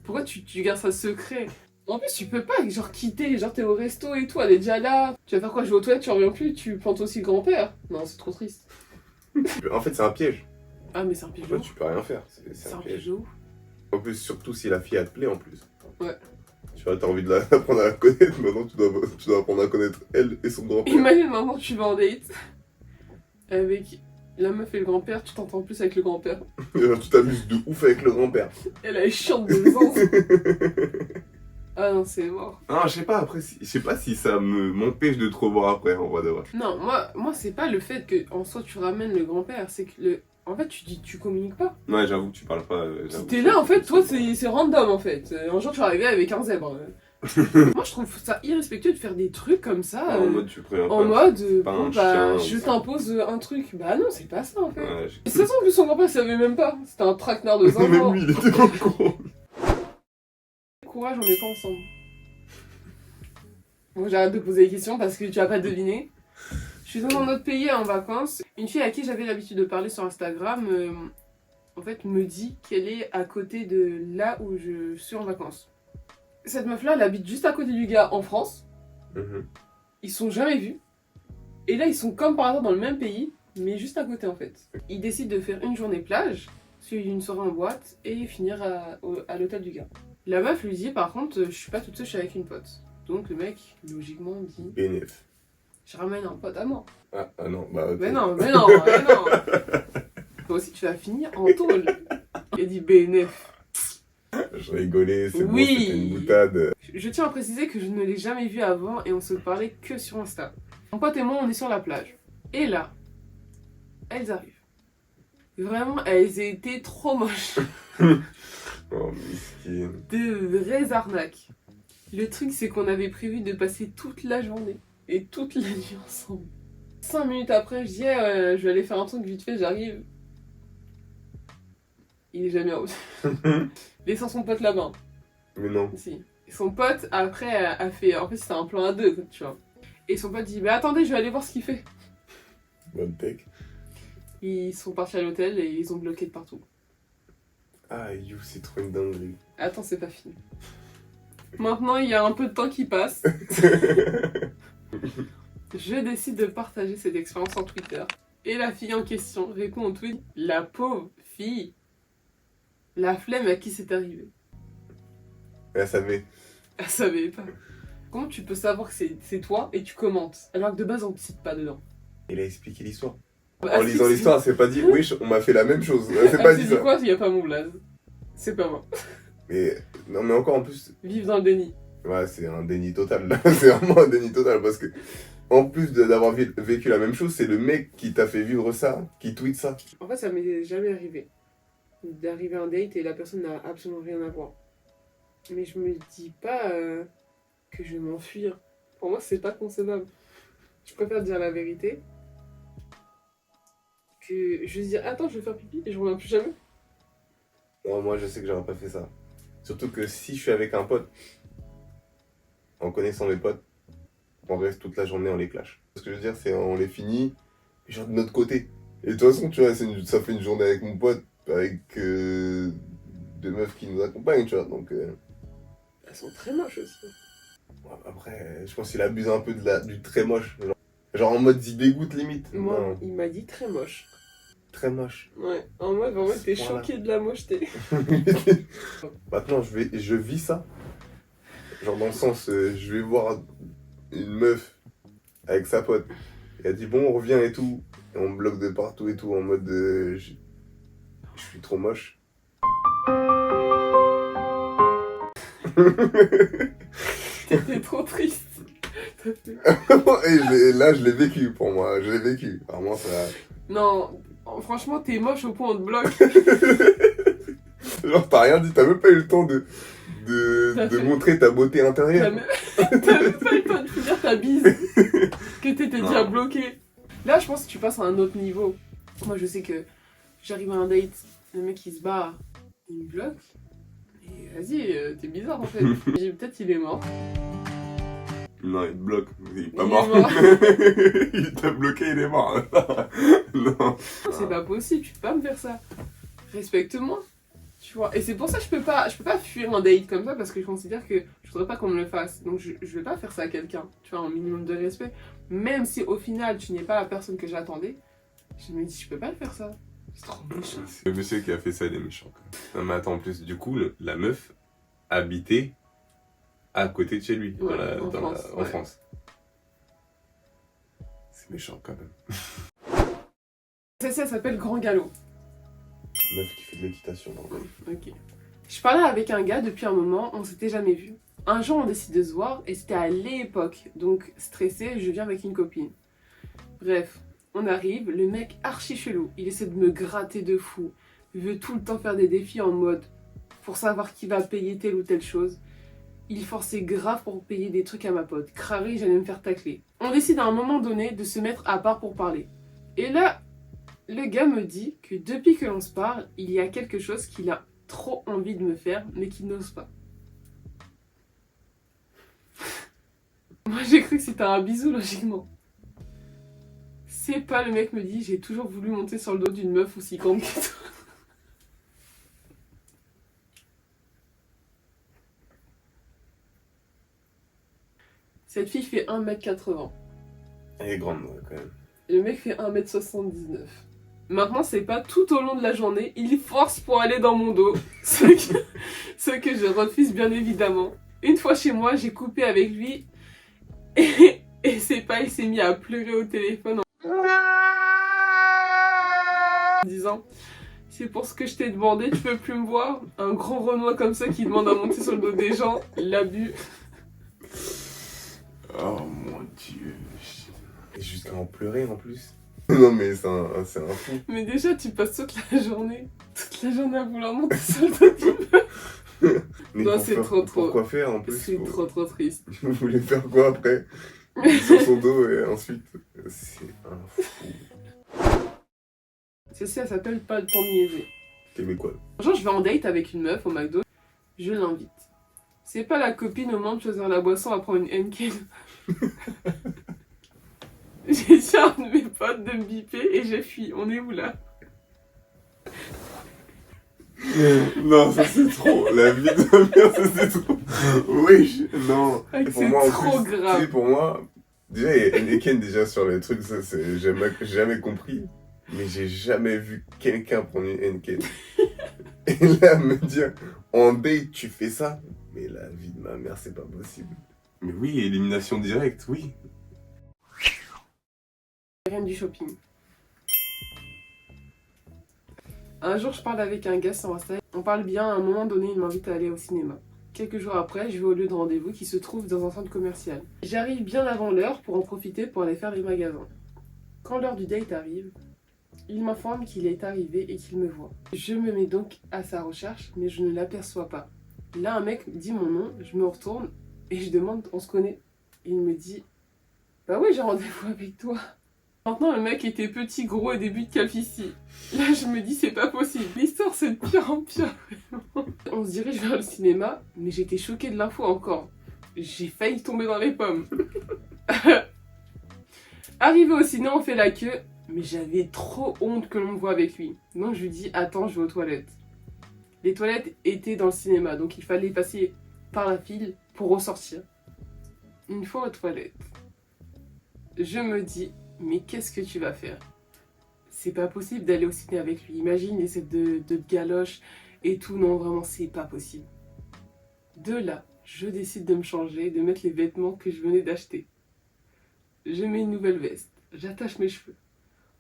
Pourquoi tu gardes ça secret? En plus, tu peux pas, genre, quitter, genre, t'es au resto et tout, elle est déjà là. Tu vas faire quoi? Jouer aux toilettes, tu reviens plus, tu plantes aussi le grand-père? Non, c'est trop triste. En fait, c'est un piège. Ah, mais c'est un piège de Ouais, ouf. tu peux rien faire. C'est C'est un un piège piège. de ouf. En plus, surtout si la fille, elle te plaît en plus. Ouais. Tu vois, t'as envie de l'apprendre à la connaître, maintenant tu dois apprendre à connaître elle et son grand-père. Imagine maintenant, tu vas en date avec la meuf et le grand-père, tu t'entends plus avec le grand-père. Tu t'amuses de ouf avec le grand-père. Elle est chiante de sens. Ah non, c'est mort. Non, je sais pas, après, je sais pas si ça m'empêche de trop voir après, en vrai de vrai. Non, moi c'est pas le fait que en soi tu ramènes le grand-père, c'est que en fait tu communiques pas. Ouais, j'avoue que tu parles pas. T'es là en fait, toi c'est random en fait. Un jour tu vas arriver avec un zèbre. Moi je trouve ça irrespectueux de faire des trucs comme ça. En mode, tu préviens pas. En mode, pas bon, un bah, chien, je ou ça. t'impose un truc. Bah non, c'est pas ça en fait. Ouais, Et ça en plus son grand-père savait même pas. C'était un traquenard de Même zinzin. lui, il était pas au courant. Courage, on n'est pas ensemble. Bon, j'arrête de poser des questions parce que tu vas pas deviner. Je suis dans un autre pays en vacances. Une fille à qui j'avais l'habitude de parler sur Instagram, en fait, me dit qu'elle est à côté de là où je suis en vacances. Cette meuf-là, elle habite juste à côté du gars en France. Mhm. Ils sont jamais vus. Et là, ils sont comme par hasard dans le même pays, mais juste à côté en fait. Ils décident de faire une journée plage, suivie d'une soirée en boîte, et finir à l'hôtel du gars. La meuf lui dit par contre, je suis pas toute seule, je suis avec une pote. Donc le mec, logiquement, dit, BNF. je ramène un pote à moi. Ah non, bah ok. Mais non. Toi aussi, tu vas finir en tôle. Il dit BNF. Je rigolais, c'est Oui. bon, c'était une boutade. Je tiens à préciser que je ne l'ai jamais vu avant et on se parlait que sur Insta. Mon pote et moi, on est sur la plage. Et là, elles arrivent. Vraiment, elles étaient trop moches. Oh, miskin. De vraies arnaques. Le truc, c'est qu'on avait prévu de passer toute la journée et toute la nuit ensemble. 5 minutes après, je dis, je vais aller faire un truc vite fait, j'arrive. Il est jamais en route. Laissant son pote là-bas. Mais non. Si. Et son pote, après, a fait. En fait, c'était un plan à deux, tu vois. Et son pote dit, mais attendez, je vais aller voir ce qu'il fait. Bonne tech. Ils sont partis à l'hôtel et ils ont bloqué de partout. Ah, c'est trop une dinguerie. Attends, c'est pas fini. Maintenant, il y a un peu de temps qui passe. Je décide de partager cette expérience en Twitter. Et la fille en question répond au tweet, la pauvre fille. La flemme à qui c'est arrivé. Elle savait. Elle savait pas. Comment tu peux savoir que c'est toi et tu commentes alors que de base on te cite pas dedans? Il a expliqué l'histoire. Bah, En lisant si, l'histoire, c'est pas dit, oui, on m'a fait la même chose. C'est Elle pas s'est dit dit ça. quoi? Il y a pas mon blaze. C'est pas moi. Mais, non, mais encore en plus, Vive dans le déni. ouais, c'est un déni total. Là. C'est vraiment un déni total parce que, en plus d'avoir vécu la même chose, c'est le mec qui t'a fait vivre ça, qui tweet ça. En fait, ça m'est jamais arrivé. D'arriver à un date et la personne n'a absolument rien à voir. Mais je me dis pas que je vais m'enfuir. Pour moi, c'est pas concevable. Je préfère dire la vérité que je dire attends, je vais faire pipi et je reviens plus jamais. Non, moi, je sais que j'aurais pas fait ça. Surtout que si je suis avec un pote, en connaissant mes potes, on reste toute la journée, on les clash. Ce que je veux dire, c'est on les finit, genre de notre côté. Et de toute façon, tu vois, ça fait une journée avec mon pote, avec deux meufs qui nous accompagnent, tu vois, donc... Elles sont très moches aussi. Après, je pense qu'il abuse un peu du très moche. Genre, Genre en mode il dégoûte limite. Moi, Non, il m'a dit très moche. très moche. Ouais, en mode vraiment, t'es Voilà. choqué de la mocheté. Maintenant, je vis ça. Genre dans le sens, je vais voir une meuf avec sa pote. Et elle dit bon, on revient et tout. Et on me bloque de partout et tout en mode je suis trop moche. T'étais trop triste. Et là, je l'ai vécu pour moi. Je l'ai vécu. Vraiment, ça. Non, franchement, t'es moche au point où on te bloque. Genre, t'as rien dit, t'as même pas eu le temps de T'as fait- montrer ta beauté T'as intérieure. même t'as même pas eu le temps de finir ta bise. Que t'étais Non. déjà bloqué. Là, je pense que tu passes à un autre niveau. Moi, je sais que j'arrive à un date, le mec il se bat, il me bloque. Et vas-y, t'es bizarre en fait. Peut-être il est mort. Non, il te bloque. Il est pas Il est mort. mort. Il t'a bloqué, il est mort. Non. C'est pas possible, tu peux pas me faire ça. Respecte-moi. Tu vois. Et c'est pour ça que je peux pas fuir un date comme ça parce que je considère que je voudrais pas qu'on me le fasse. Donc je vais pas faire ça à quelqu'un. Tu vois, un minimum de respect. Même si au final tu n'es pas la personne que j'attendais, je me dis je peux pas le faire ça. C'est trop méchant. C'est le monsieur qui a fait ça, il est méchant. Quand même. Non, mais attends, en plus, du coup, la meuf habitait à côté de chez lui, Ouais, en ouais. France. C'est méchant quand même. Ça s'appelle Grand Galop. Meuf qui fait de l'équitation. Ok. Je parlais avec un gars depuis un moment, on s'était jamais vu. Un jour, on décide de se voir et c'était à l'époque. Donc, stressé, je viens avec une copine. Bref, on arrive, le mec archi chelou. Il essaie de me gratter de fou. Il veut tout le temps faire des défis en mode pour savoir qui va payer telle ou telle chose. Il forçait grave pour payer des trucs à ma pote. Crary, j'allais me faire tacler. On décide à un moment donné de se mettre à part pour parler. Et là, le gars me dit que depuis que l'on se parle, il y a quelque chose qu'il a trop envie de me faire, mais qu'il n'ose pas. Moi, j'ai cru que c'était un bisou, logiquement. C'est pas, le mec me dit, j'ai toujours voulu monter sur le dos d'une meuf aussi grande que toi. Cette fille fait 1m80. Elle est grande, ouais, quand même. Le mec fait 1m79. Maintenant, c'est pas tout au long de la journée, il force pour aller dans mon dos. Ce que je refuse bien évidemment. Une fois chez moi, j'ai coupé avec lui et c'est pas, il s'est mis à pleurer au téléphone en disant c'est pour ce que je t'ai demandé, tu peux plus me voir. Un grand Renoir comme ça qui demande à monter sur le dos des gens, l'abus. Oh mon dieu. Et jusqu'à en pleurer en plus. Non mais c'est un fou. Mais déjà, tu passes toute la journée à vouloir monter sur le dos d'une meuf. Mais Non, pour c'est faire- trop. Pourquoi faire en plus C'est trop triste. Vous voulez faire quoi après? Sur son dos et ensuite. C'est un fou. Celle-ci, elle s'appelle pas le temps de niaiser. Québécois. Un jour, je vais en date avec une meuf au McDo. Je l'invite. C'est pas la copine au moment de choisir la boisson à prendre une Henkel. J'ai dit à un de mes potes de me biper et j'ai fui. On est où là? Non, ça c'est trop. La vie de ma mère, ça c'est trop. Oui, non. Ah, Pour c'est moi, en trop plus, grave. tu sais, pour moi, déjà, il y a Heineken déjà sur les trucs, ça c'est jamais compris. Mais j'ai jamais vu quelqu'un prendre une Heineken. Et là, me dire, en date, tu fais ça? Mais la vie de ma mère, c'est pas possible. Mais oui, élimination directe, oui. Rien du shopping. Un jour, je parle avec un gars sur Insta. On parle bien, à un moment donné, il m'invite à aller au cinéma. Quelques jours après, je vais au lieu de rendez-vous qui se trouve dans un centre commercial. J'arrive bien avant l'heure pour en profiter pour aller faire les magasins. Quand l'heure du date arrive, il m'informe qu'il est arrivé et qu'il me voit. Je me mets donc à sa recherche, mais je ne l'aperçois pas. Là, un mec dit mon nom, je me retourne et je demande, on se connaît? Il me dit, bah oui, j'ai rendez-vous avec toi. Maintenant, le mec était petit, gros et début de calvitie. Là, je me dis, c'est pas possible. L'histoire, c'est de pire en pire, vraiment. On se dirige vers le cinéma, mais j'étais choquée de l'info encore. J'ai failli tomber dans les pommes. Arrivé au ciné, on fait la queue, mais j'avais trop honte que l'on me voie avec lui. Donc, je lui dis, attends, je vais aux toilettes. Les toilettes étaient dans le cinéma, donc il fallait passer par la file pour ressortir. Une fois aux toilettes, Je me dis, mais qu'est-ce que tu vas faire? C'est pas possible d'aller au ciné avec lui. Imagine, il essaie de te galoche et tout. Non, vraiment, c'est pas possible. De là, je décide de me changer, de mettre les vêtements que je venais d'acheter. Je mets une nouvelle veste, j'attache mes cheveux.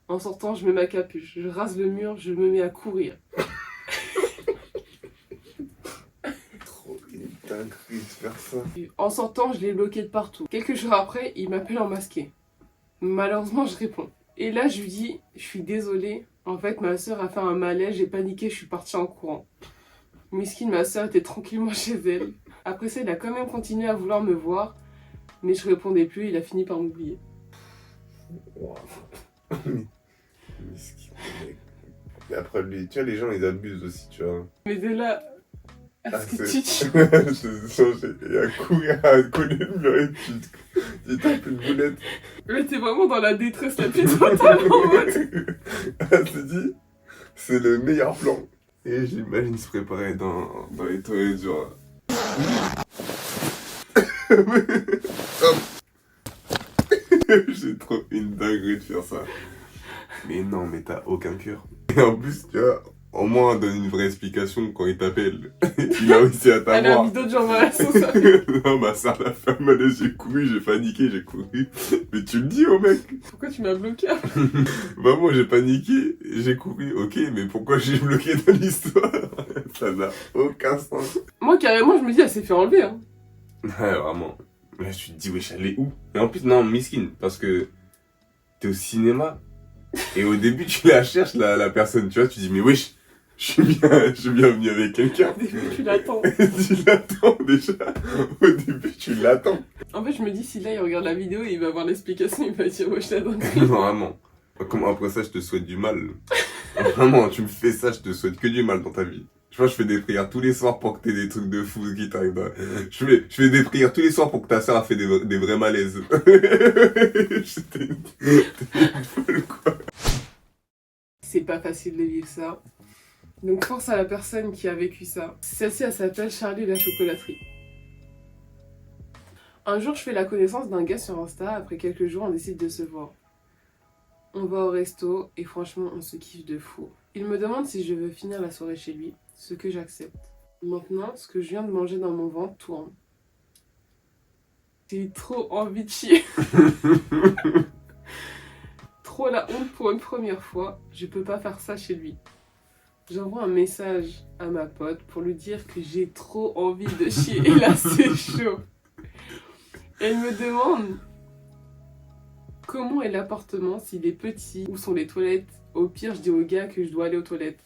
En sortant, je mets ma capuche, je rase le mur, je me mets à courir. Trop une dinguerie de faire ça. En sortant, je l'ai bloqué de partout. Quelques jours après, il m'appelle en masqué. Malheureusement, je réponds. Et là, je lui dis, je suis désolée. En fait, ma soeur a fait un malaise, j'ai paniqué, je suis partie en courant. Miskine, ma soeur était tranquillement chez elle. Après ça, il a quand même continué à vouloir me voir. Mais je répondais plus, il a fini par m'oublier. Wow. Miskin, mec. Et après, lui, tu vois, les gens, ils abusent aussi, tu vois. Mais de là, à ce que tu dis... Je changer et à courir, à coller le mur et tu tapes une boulette. Mais t'es vraiment dans la détresse la plus totale en mode. Elle se dit, c'est le meilleur plan. Et j'imagine se préparer dans les toilettes, genre. J'ai trop une dinguerie de faire ça. Mais non, mais t'as aucun cœur. Et en plus, tu vois, au moins donne une vraie explication quand il t'appelle. Il a réussi à Elle a t'avoir. mis d'autres gens dans la sauce. Non, ma soeur l'a fait mal, j'ai couru, j'ai paniqué, j'ai couru. Mais tu le dis au mec. Pourquoi tu m'as bloqué? Bah moi j'ai paniqué, j'ai couru, ok, mais pourquoi j'ai bloqué dans l'histoire? Ça n'a aucun sens. Moi, carrément, je me dis, elle s'est fait enlever. Hein. Ouais, vraiment. Là, tu te dis, wesh, elle est où? Et en plus, non, miskin, parce que t'es au cinéma, et au début, tu la cherches, la personne, tu vois, tu dis, mais wesh, je suis bien venu avec quelqu'un. Au début, tu l'attends. Tu l'attends déjà. Au début, tu l'attends. En fait, je me dis, si là, il regarde la vidéo, il va voir l'explication, il va dire, ouais, je t'attends. Non, vraiment. Comme après ça, je te souhaite du mal. Vraiment, tu me fais ça, je te souhaite que du mal dans ta vie. Je vois, je fais des prières tous les soirs pour que t'aies des trucs de fou qui t'arrivent. Je fais des prières tous les soirs pour que ta soeur a fait des vrais malaises. T'es une folle, quoi. C'est pas facile de vivre ça. Donc, force à la personne qui a vécu ça. Celle-ci, elle s'appelle Charlie la chocolaterie. Un jour, je fais la connaissance d'un gars sur Insta. Après quelques jours, on décide de se voir. On va au resto et franchement, on se kiffe de fou. Il me demande si je veux finir la soirée chez lui, ce que j'accepte. Maintenant, ce que je viens de manger dans mon ventre tourne. J'ai trop envie de chier. Trop la honte pour une première fois. Je peux pas faire ça chez lui. J'envoie un message à ma pote pour lui dire que j'ai trop envie de chier. Et là, c'est chaud. Elle me demande comment est l'appartement, s'il est petit, où sont les toilettes. Au pire, je dis au gars que je dois aller aux toilettes.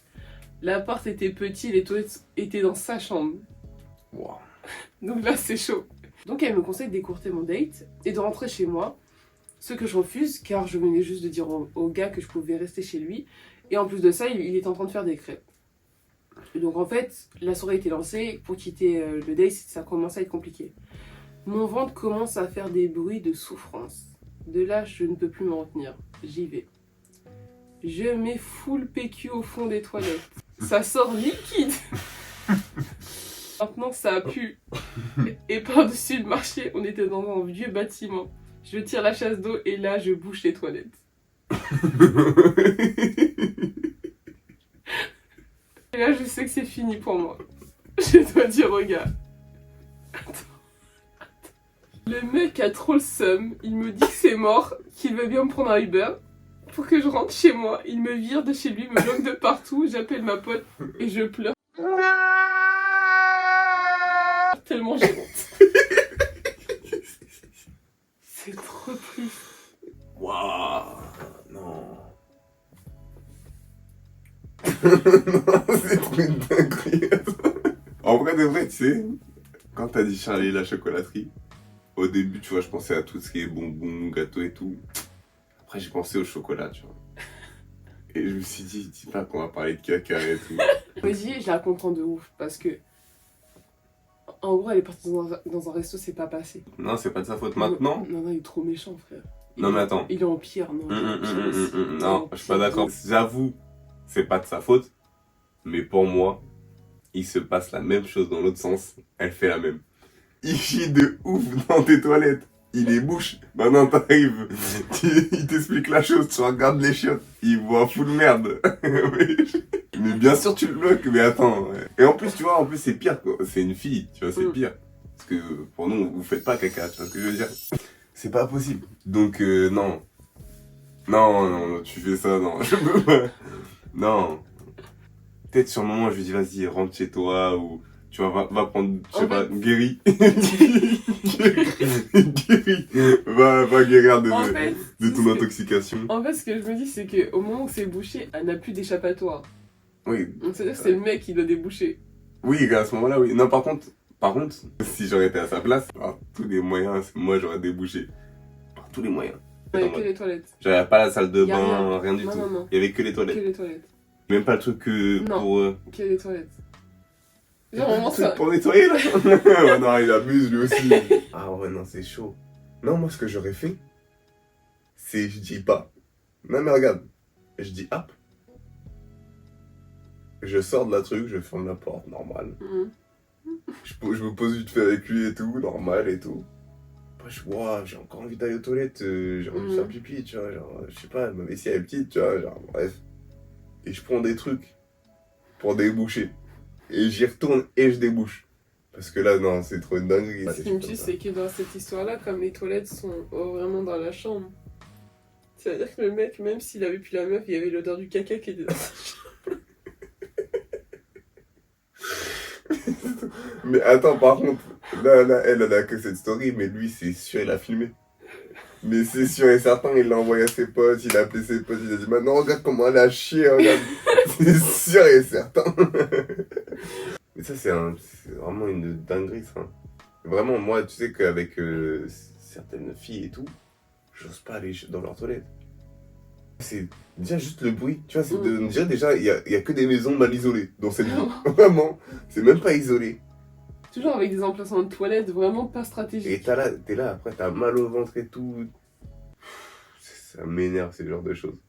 L'appart était petit, les toilettes étaient dans sa chambre. Wow. Donc là, c'est chaud. Donc elle me conseille d'écourter mon date et de rentrer chez moi. Ce que je refuse, car je venais juste de dire au gars que je pouvais rester chez lui. Et en plus de ça, il est en train de faire des crêpes. Et donc en fait, la soirée était lancée. Pour quitter le date, ça commence à être compliqué. Mon ventre commence à faire des bruits de souffrance. De là, je ne peux plus m'en retenir. J'y vais. Je mets full PQ au fond des toilettes. Ça sort liquide. Maintenant, ça a pu. Et par-dessus le marché, on était dans un vieux bâtiment. Je tire la chasse d'eau et là, je bouche les toilettes. Et là, je sais que c'est fini pour moi. Je dois dire au gars. Le mec a trop le seum. Il me dit que c'est mort, qu'il veut bien me prendre un Uber pour que je rentre chez moi. Il me vire de chez lui, me bloque de partout. J'appelle ma pote et je pleure. Tellement j'ai honte. C'est trop triste. Waouh. Non. Non, c'est trop une dinguerie. En vrai de vrai, tu sais, quand t'as dit Charlie la chocolaterie, au début, tu vois, je pensais à tout ce qui est bonbons, gâteaux et tout. Après, j'ai pensé au chocolat, tu vois. Et je me suis dit, dis pas qu'on va parler de caca et tout. Vas-y, je la comprends de ouf parce que en gros, elle est partie dans un resto, c'est pas passé. Non, c'est pas de sa faute maintenant. Non, il est trop méchant, frère. Non, mais attends. Il est en pire, non. Non, je suis pas d'accord. J'avoue, c'est pas de sa faute. Mais pour moi, il se passe la même chose dans l'autre sens. Elle fait la même. Il chie de ouf dans tes toilettes. il est bouche. Maintenant, t'arrives, il t'explique la chose, tu regardes les chiottes, il voit full merde. Mais bien sûr, tu le bloques, mais attends. Ouais. Et en plus, tu vois, c'est pire, quoi. C'est une fille, tu vois, c'est pire. Parce que pour nous, vous faites pas caca, tu vois ce que je veux dire. C'est pas possible. Donc, non. Non, tu fais ça, non, je peux pas. Non. Peut-être sur le moment, je lui dis, vas-y, rentre chez toi, ou tu vois, va prendre, je sais pas, guéri. Guéri. Va guérir de ton intoxication. En fait, ce que je me dis, c'est qu'au moment où c'est bouché, elle n'a plus d'échappatoire. Oui. Donc, c'est-à-dire que c'est le mec qui doit déboucher. Oui, à ce moment-là, oui. Non, par contre, si j'aurais été à sa place, par tous les moyens, moi, j'aurais débouché. Par tous les moyens. Il n'y avait que les toilettes. J'avais pas la salle de Y a bain, rien du tout. Non. Il y avait que les Que toilettes. les toilettes. Même pas le truc Non. pour... Que les toilettes. Genre, vraiment ça. Pour nettoyer, là. Ouais, non, il abuse, lui aussi. Ah ouais, non, c'est chaud. Non, moi, ce que j'aurais fait, c'est, je dis pas. Non, mais regarde. Je dis, hop. Je sors de la truc, je ferme la porte, normal. Je me pose vite fait avec lui et tout, normal et tout. Après, je vois, j'ai encore envie d'aller aux toilettes, j'ai envie de faire pipi, tu vois, genre, je sais pas, ma vessie elle est petite, tu vois, genre, bref. Et je prends des trucs pour déboucher. Et j'y retourne et je débouche. Parce que là, non, c'est trop une dinguerie. Ce qui me tue, c'est que dans cette histoire-là, comme les toilettes sont vraiment dans la chambre, ça veut dire que le mec, même s'il avait plus la meuf, il y avait l'odeur du caca qui était dans sa chambre. Mais attends, par contre, là, elle a que cette story, mais lui, c'est sûr, il a filmé. Mais c'est sûr et certain, il l'a envoyé à ses potes, il a appelé ses potes, il a dit maintenant regarde comment elle a chié, regarde. C'est sûr et certain. Mais ça, c'est vraiment une dinguerie, ça. Vraiment, moi, tu sais qu'avec certaines filles et tout, j'ose pas aller dans leurs toilettes. C'est déjà juste le bruit, tu vois, c'est de me dire déjà, il y a que des maisons mal isolées dans cette ville. Vraiment, c'est même pas isolé. Toujours avec des emplacements de toilettes vraiment pas stratégiques. Et t'es là, après t'as mal au ventre et tout. Ça m'énerve, ce genre de choses.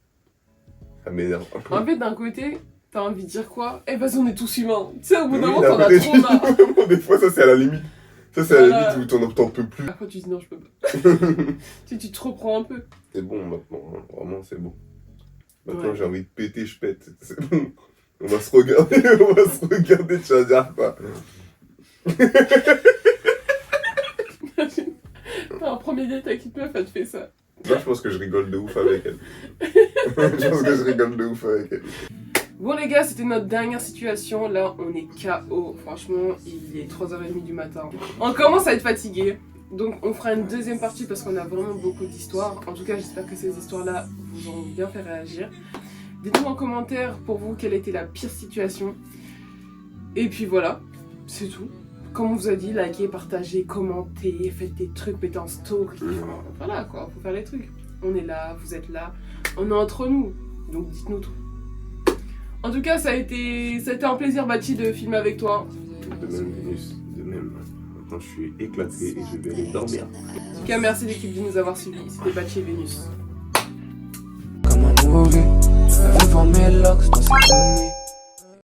Ça m'énerve. En fait, d'un côté, t'as envie de dire quoi? Eh, vas-y, on est tous humains. Tu sais, au bout d'un Oui, moment, t'en as trop marre. Des fois, ça c'est à la limite. Ça c'est à la limite où t'en peux plus. Après, tu dis non, je peux pas. tu te reprends un peu. C'est bon maintenant, hein. Vraiment c'est bon. Maintenant Ouais. j'ai envie de péter, je pète. C'est bon. On va se regarder, tu vas dire quoi. T'as un premier date avec une meuf, elle te fait ça. Là je pense que je rigole de ouf avec elle. Je pense que je rigole de ouf avec elle. Bon les gars, c'était notre dernière situation. Là, on est KO. Franchement, il est 3h30 du matin. On commence à être fatigué. Donc on fera une deuxième partie parce qu'on a vraiment beaucoup d'histoires. En tout cas, j'espère que ces histoires-là vous ont bien fait réagir. Dites-nous en commentaire pour vous quelle était la pire situation. Et puis voilà, c'est tout. Comme on vous a dit, likez, partagez, commentez, faites des trucs, mettez en story. Enfin, voilà quoi, faut faire les trucs. On est là, vous êtes là, on est entre nous. Donc dites-nous tout. En tout cas, ça a été un plaisir, Bati, de filmer avec toi. De même, Vénus, de même. Maintenant je suis éclaté et je vais aller dormir. En tout cas, merci l'équipe de nous avoir suivis. C'était Bati et Vénus. Comme un movie, je veux voir mes locks dans cette nuit.